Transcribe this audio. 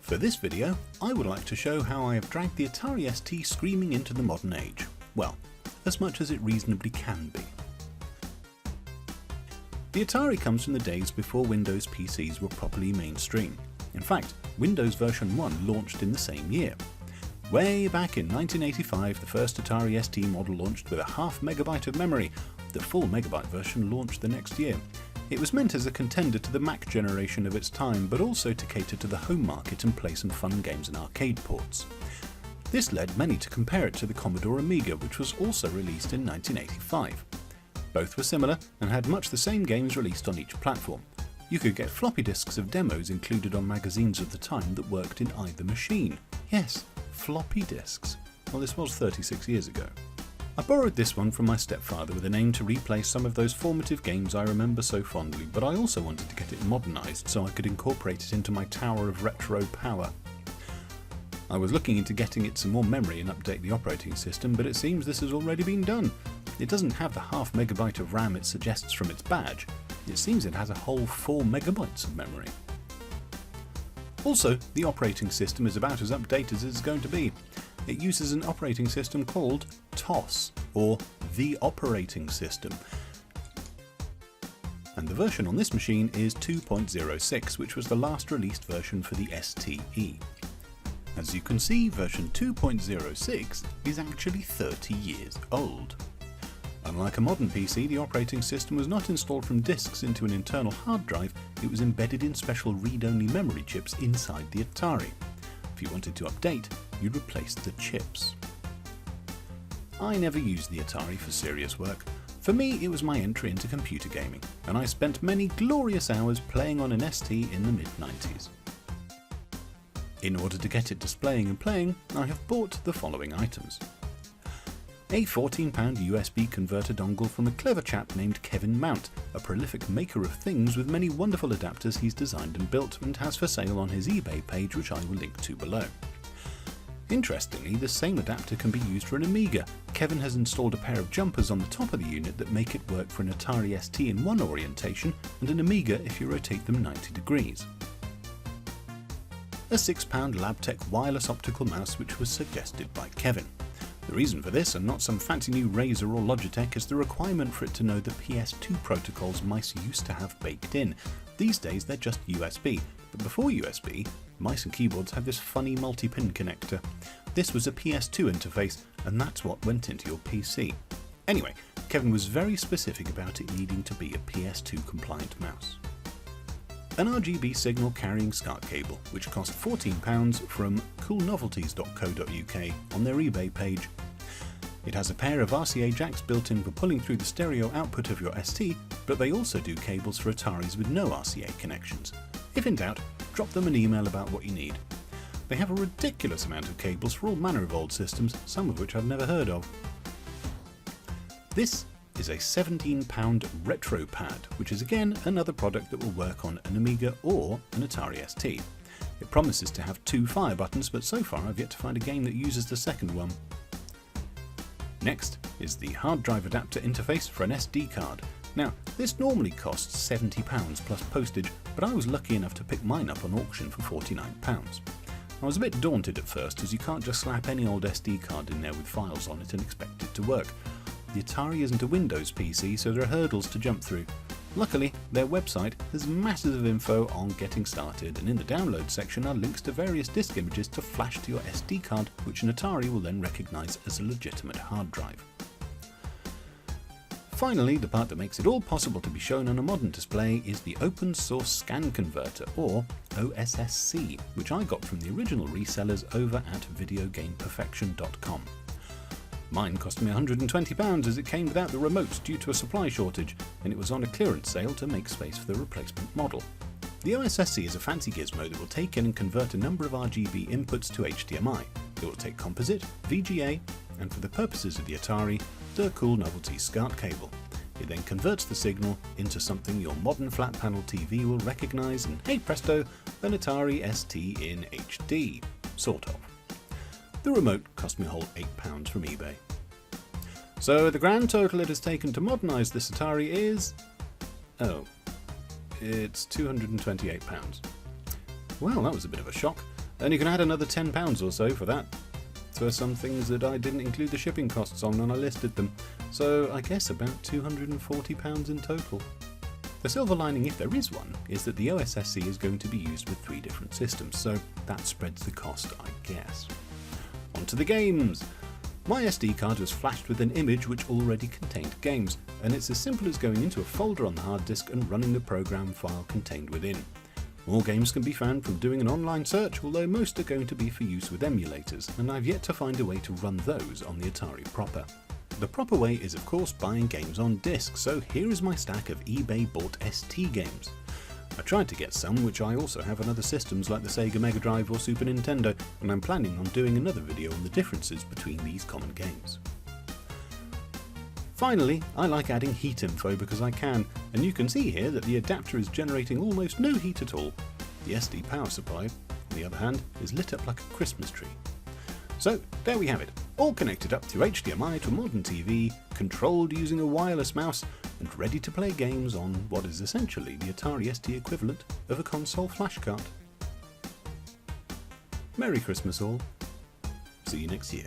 For this video, I would like to show how I have dragged the Atari ST screaming into the modern age. Well, as much as it reasonably can be. The Atari comes from the days before Windows PCs were properly mainstream. In fact, Windows version 1 launched in the same year. Way back in 1985, the first Atari ST model launched with a half megabyte of memory. The full megabyte version launched the next year. It was meant as a contender to the Mac generation of its time, but also to cater to the home market and play some fun games and arcade ports. This led many to compare it to the Commodore Amiga, which was also released in 1985. Both were similar and had much the same games released on each platform. You could get floppy disks of demos included on magazines of the time that worked in either machine. Yes, floppy disks. Well, this was 36 years ago. I borrowed this one from my stepfather with an aim to replay some of those formative games I remember so fondly, but I also wanted to get it modernised so I could incorporate it into my tower of retro power. I was looking into getting it some more memory and update the operating system, but it seems this has already been done. It doesn't have the half megabyte of RAM it suggests from its badge. It seems it has a whole 4 megabytes of memory. Also, the operating system is about as updated as it's going to be. It uses an operating system called TOS, or the operating system. And the version on this machine is 2.06, which was the last released version for the STE. As you can see, version 2.06 is actually 30 years old. Unlike a modern PC, the operating system was not installed from disks into an internal hard drive, it was embedded in special read-only memory chips inside the Atari. If you wanted to update, you'd replace the chips. I never used the Atari for serious work. For me, it was my entry into computer gaming, and I spent many glorious hours playing on an ST in the mid-90s. In order to get it displaying and playing, I have bought the following items. A £14 USB converter dongle from a clever chap named Kevin Mount, a prolific maker of things with many wonderful adapters he's designed and built and has for sale on his eBay page, which I will link to below. Interestingly, the same adapter can be used for an Amiga. Kevin has installed a pair of jumpers on the top of the unit that make it work for an Atari ST in one orientation and an Amiga if you rotate them 90 degrees. A £6 Labtech wireless optical mouse which was suggested by Kevin. The reason for this, and not some fancy new Razer or Logitech, is the requirement for it to know the PS2 protocols mice used to have baked in. These days they're just USB, but before USB, mice and keyboards had this funny multi-pin connector. This was a PS2 interface, and that's what went into your PC. Anyway, Kevin was very specific about it needing to be a PS2 compliant mouse. An RGB signal carrying SCART cable, which cost £14 from coolnovelties.co.uk on their eBay page. It has a pair of RCA jacks built in for pulling through the stereo output of your ST, but they also do cables for Ataris with no RCA connections. If in doubt, drop them an email about what you need. They have a ridiculous amount of cables for all manner of old systems, some of which I've never heard of. This is a £17 retro pad, which is again another product that will work on an Amiga or an Atari ST. It promises to have 2 fire buttons, but so far I've yet to find a game that uses the second one. Next is the hard drive adapter interface for an SD card. Now, this normally costs £70 plus postage, but I was lucky enough to pick mine up on auction for £49. I was a bit daunted at first, as you can't just slap any old SD card in there with files on it and expect it to work. The Atari isn't a Windows PC, so there are hurdles to jump through. Luckily, their website has masses of info on getting started, and in the download section are links to various disk images to flash to your SD card, which an Atari will then recognise as a legitimate hard drive. Finally, the part that makes it all possible to be shown on a modern display is the Open Source Scan Converter, or OSSC, which I got from the original resellers over at videogameperfection.com. Mine cost me £120 as it came without the remote due to a supply shortage, and it was on a clearance sale to make space for the replacement model. The OSSC is a fancy gizmo that will take in and convert a number of RGB inputs to HDMI. It will take composite, VGA, and for the purposes of the Atari, the Cool Novelties SCART cable. It then converts the signal into something your modern flat panel TV will recognise, and hey presto, an Atari ST in HD. Sort of. The remote cost me a whole £8 from eBay. So the grand total it has taken to modernise this Atari is... it's £228. Well, that was a bit of a shock. And you can add another £10 or so for that, for some things that I didn't include the shipping costs on when I listed them, so I guess about £240 in total. The silver lining, if there is one, is that the OSSC is going to be used with 3 different systems, so that spreads the cost, I guess. On to the games! My SD card was flashed with an image which already contained games, and it's as simple as going into a folder on the hard disk and running the program file contained within. More games can be found from doing an online search, although most are going to be for use with emulators, and I've yet to find a way to run those on the Atari proper. The proper way is of course buying games on disc, so here is my stack of eBay bought ST games. I tried to get some which I also have on other systems like the Sega Mega Drive or Super Nintendo, and I'm planning on doing another video on the differences between these common games. Finally, I like adding heat info because I can, and you can see here that the adapter is generating almost no heat at all. The SD power supply, on the other hand, is lit up like a Christmas tree. So there we have it, all connected up through HDMI to a modern TV, controlled using a wireless mouse, and ready to play games on what is essentially the Atari ST equivalent of a console flashcard. Merry Christmas all, see you next year.